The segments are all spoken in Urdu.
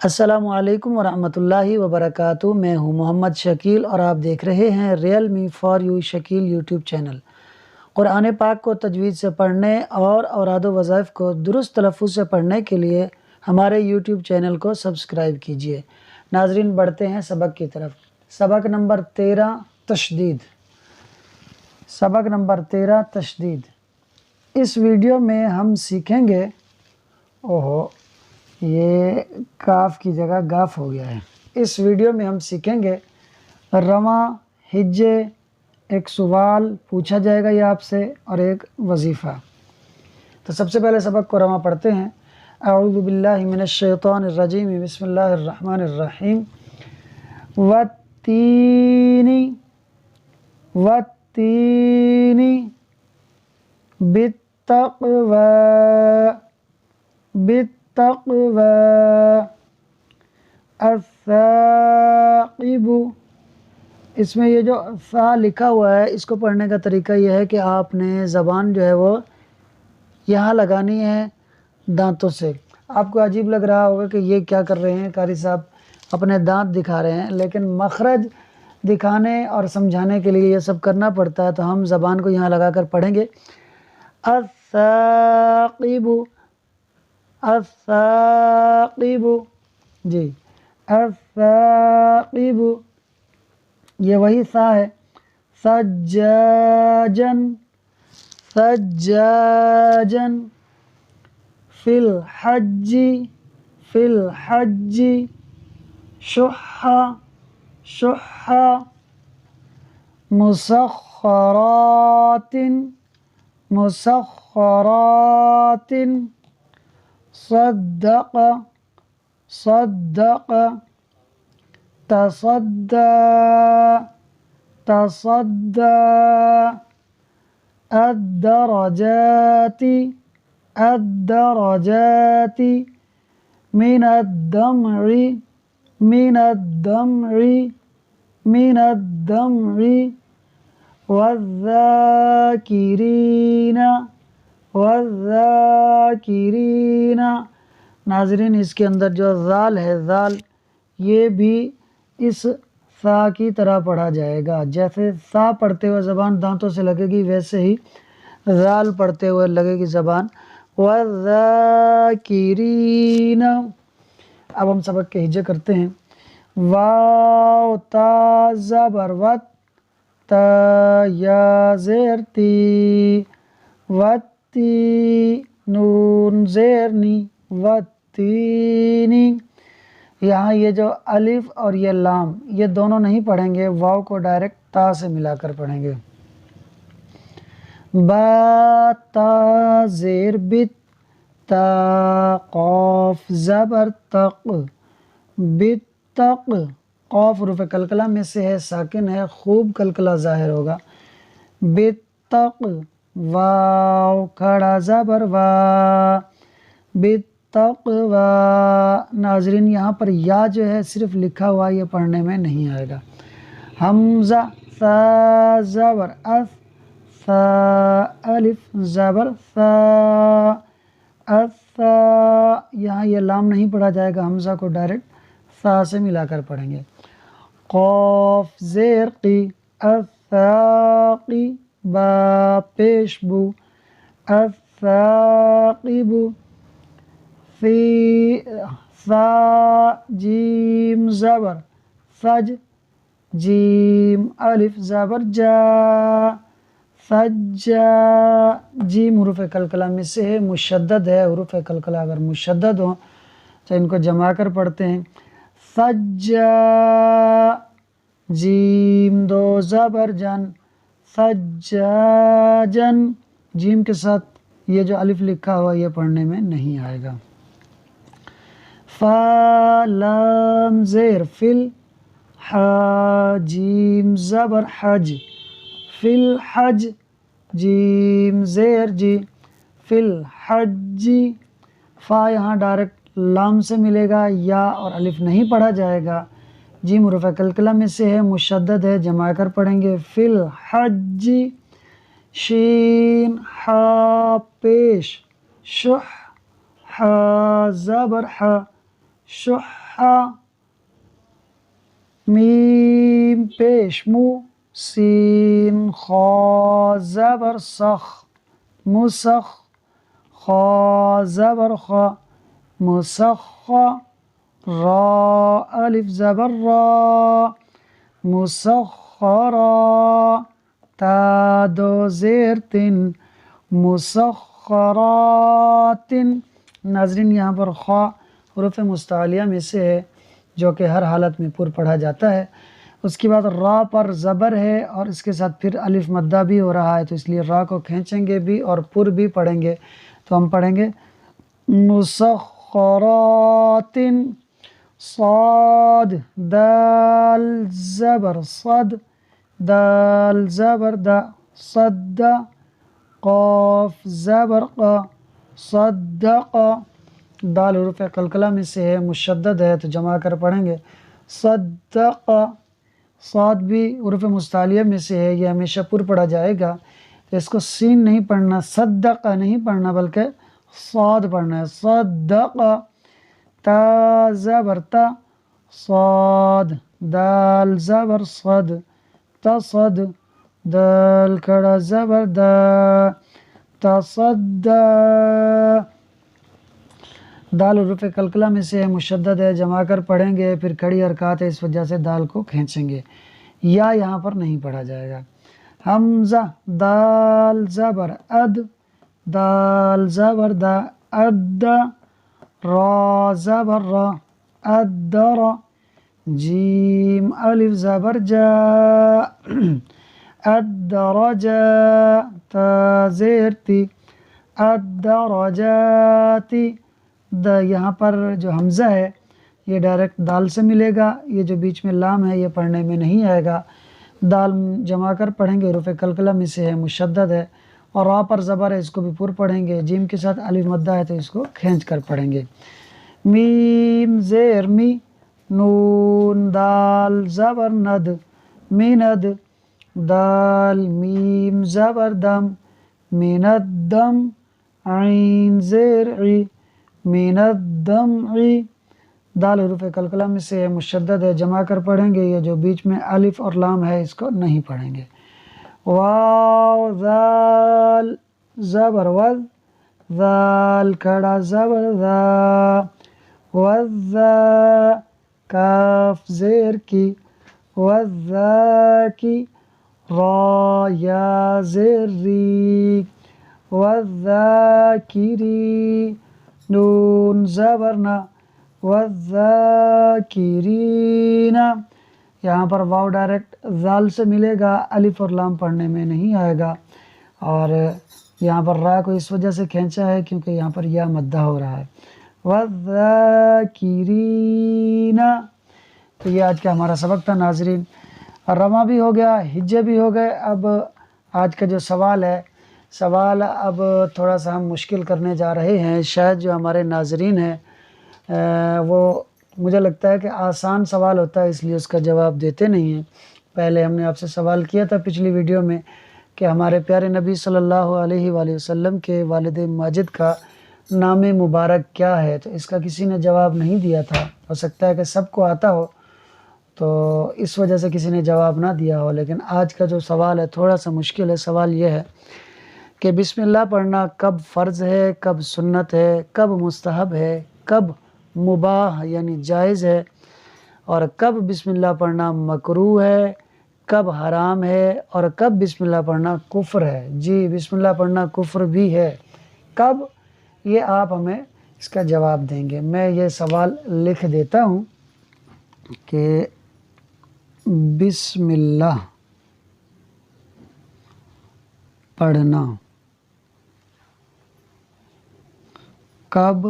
السلام علیکم ورحمۃ اللہ وبرکاتہ۔ میں ہوں محمد شکیل اور آپ دیکھ رہے ہیں real me for you Shakeel YouTube channel. Quran پاک کو تجوید سے پڑھنے اور اوراد و وظائف کو درست تلفظ سے پڑھنے کے لیے ہمارے یوٹیوب چینل کو سبسکرائب کیجیے۔ ناظرین، بڑھتے ہیں سبق کی طرف۔ سبق نمبر 13 تشدید۔ سبق نمبر 13 تشدید۔ اس ویڈیو میں ہم سیکھیں گے، یہ کاف کی جگہ گاف ہو گیا ہے۔ اس ویڈیو میں ہم سیکھیں گے رواں، ہجے، ایک سوال پوچھا جائے گا یہ آپ سے اور ایک وظیفہ۔ تو سب سے پہلے سبق کو رواں پڑھتے ہیں۔ اعوذ باللہ من الشیطان الرجیم، بسم اللہ الرحمن الرحیم۔ والتین والتین بالتقوی بالتقوی الثاقب۔ اس میں یہ جو ثا لکھا ہوا ہے، اس کو پڑھنے کا طریقہ یہ ہے کہ آپ نے زبان جو ہے وہ یہاں لگانی ہے دانتوں سے۔ آپ کو عجیب لگ رہا ہوگا کہ یہ کیا کر رہے ہیں قاری صاحب، اپنے دانت دکھا رہے ہیں، لیکن مخرج دکھانے اور سمجھانے کے لیے یہ سب کرنا پڑتا ہے۔ تو ہم زبان کو یہاں لگا کر پڑھیں گے الثاقب الثاقب، جی الثاقب، یہ وہی سا ہے۔ سجاجن سجاجن، فی الحج فی الحج، شحا شحا، مسخرات مسخرات، صدق صدق، تصدى تصدى، الدرجات الدرجات، من الدمع من الدمع من الدمع، والذاکرین والذاکرین۔ ناظرین، اس کے اندر جو ذال ہے، ذال، یہ بھی اس سا کی طرح پڑھا جائے گا۔ جیسے سا پڑھتے ہوئے زبان دانتوں سے لگے گی، ویسے ہی ذال پڑھتے ہوئے لگے گی زبان والذاکرین۔ اب ہم سبق کے ہجے کرتے ہیں۔ واو تا زبر وت، تا یا زیر تی، وتی، نون زیر نی، وتینی۔ یہاں یہ جو الف اور یہ لام، یہ دونوں نہیں پڑھیں گے، واو کو ڈائریکٹ تا سے ملا کر پڑھیں گے۔ با تا زیر بت، تا قاف زبر تق، بالتق، قاف حروف قلقلہ میں سے ہے، ساکن ہے، خوب قلقلہ ظاہر ہوگا۔ بالتق، واو کھڑا زبر وا، بالتقوی۔ ناظرین، یہاں پر یا جو ہے صرف لکھا ہوا، یہ پڑھنے میں نہیں آئے گا۔ حمزہ ثا زبر اث، ثا الف زبر ثا، الثا، یہاں یہ لام نہیں پڑھا جائے گا، حمزہ کو ڈائریکٹ ثا سے ملا کر پڑھیں گے۔ قاف زیر قی، الثاقی، با پیش بو، الثاقب، فی ثا جیم زبر ثج، جیم الف زبر جا، سجا، جیم حروف قلقلہ میں سے ہے، مشدد ہے، حروف قلقلہ اگر مشدد ہوں تو ان کو جما کر پڑھتے ہیں۔ سجا، جیم دو زبر جن، سجاجن، جیم کے ساتھ یہ جو الف لکھا ہوا یہ پڑھنے میں نہیں آئے گا۔ فا لام زیر فل، حا جیم زبر حج، فی الحج، جیم زیر جی، فی الحج۔ فا یہاں ڈائریکٹ لام سے ملے گا، یا اور الف نہیں پڑھا جائے گا، جیم حروف قلقلہ میں سے ہے، مشدد ہے، جما کر پڑھیں گے۔ فی الحج، شین حا پیش، شح، حا زبر حا، شح، میم پیش مو، سین خا زبر سخ، مسخ، خا زبر خا، مسخ، را الف زبر را، مسخرا، تا دو زیر تن، مسخرات۔ ناظرین یہاں پر خا حروف مستعلیہ میں سے ہے جو کہ ہر حالت میں پر پڑھا جاتا ہے۔ اس کے بعد را پر زبر ہے اور اس کے ساتھ پھر الف مدہ بھی ہو رہا ہے، تو اس لیے را کو کھینچیں گے بھی اور پر بھی پڑھیں گے، تو ہم پڑھیں گے مسخرات، صاد دال زبر صد، دال زبر دا، صد، قاف زبر قا، صدق۔ دال حروف قلقلہ میں سے ہے، مشدد ہے، تو جمع کر پڑھیں گے صدق۔ صاد بھی حروف مستعلیہ میں سے ہے، یہ ہمیشہ پر پڑھا جائے گا، تو اس کو سین نہیں پڑھنا، صدق نہیں پڑھنا بلکہ صاد پڑھنا ہے، صدق۔ تا زبر تا، صاد، دال زبر صد، تصد، دال کھڑا زبر دا، تصدى۔ دال حروف قلقلہ میں سے ہے، مشدد ہے، جمع کر پڑھیں گے، پھر کھڑی حرکات ہے، اس وجہ سے دال کو کھینچیں گے، یا یہاں پر نہیں پڑھا جائے گا۔ حمزہ دال زبر اد، دال زبر دا، اد، را زبر را، ادر، جیم الف زبر جا، الدرجا، تا زیر تی، الدرجاتی۔ یہاں پر جو حمزہ ہے یہ ڈائریکٹ دال سے ملے گا، یہ جو بیچ میں لام ہے یہ پڑھنے میں نہیں آئے گا، دال جمع کر پڑھیں گے، حروف قلقلہ میں سے ہے، مشدد ہے، اور را پر زبر ہے، اس کو بھی پر پڑھیں گے، جیم کے ساتھ الف مدہ ہے تو اس کو کھینچ کر پڑھیں گے۔ میم زیر می، نون دال زبر ند، میند، دال میم زبر دم، من الدم، عین زیر عی، من الدمع۔ دال حروف قلقلہ میں سے ہے، مشدد ہے، جمع کر پڑھیں گے، یہ جو بیچ میں الف اور لام ہے اس کو نہیں پڑھیں گے۔ واو ذال زبر وذ، ذال کھڑا زبر ذا، وذا، کاف زیر کی، وذاکی، را یا زیر ری، والذاکری، نون زبر نا، والذاکرین۔ یہاں پر واو ڈائریکٹ ذال سے ملے گا، الف اور لام پڑھنے میں نہیں آئے گا، اور یہاں پر را کو اس وجہ سے کھینچا ہے کیونکہ یہاں پر یا مدہ ہو رہا ہے، والذاکرین۔ تو یہ آج کا ہمارا سبق تھا ناظرین، رما بھی ہو گیا، ہجے بھی ہو گئے۔ اب آج کا جو سوال ہے، سوال اب تھوڑا سا ہم مشکل کرنے جا رہے ہیں، شاید جو ہمارے ناظرین ہیں وہ مجھے لگتا ہے کہ آسان سوال ہوتا ہے اس لیے اس کا جواب دیتے نہیں ہیں۔ پہلے ہم نے آپ سے سوال کیا تھا پچھلی ویڈیو میں کہ ہمارے پیارے نبی صلی اللہ علیہ وآلہ وسلم کے والد ماجد کا نام مبارک کیا ہے، تو اس کا کسی نے جواب نہیں دیا تھا، ہو سکتا ہے کہ سب کو آتا ہو تو اس وجہ سے کسی نے جواب نہ دیا ہو، لیکن آج کا جو سوال ہے تھوڑا سا مشکل ہے۔ سوال یہ ہے کہ بسم اللہ پڑھنا کب فرض ہے، کب سنت ہے، کب مستحب ہے، کب مباح یعنی جائز ہے، اور کب بسم اللہ پڑھنا مکروہ ہے، کب حرام ہے، اور کب بسم اللہ پڑھنا کفر ہے۔ جی بسم اللہ پڑھنا کفر بھی ہے، کب، یہ آپ ہمیں اس کا جواب دیں گے۔ میں یہ سوال لکھ دیتا ہوں کہ بسم اللہ پڑھنا کب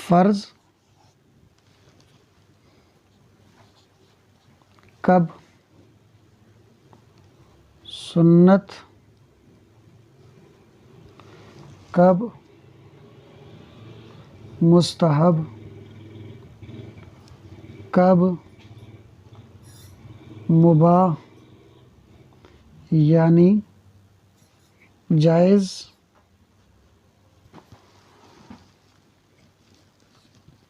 فرض، کب سنت، کب مستحب، کب مباح یعنی جائز،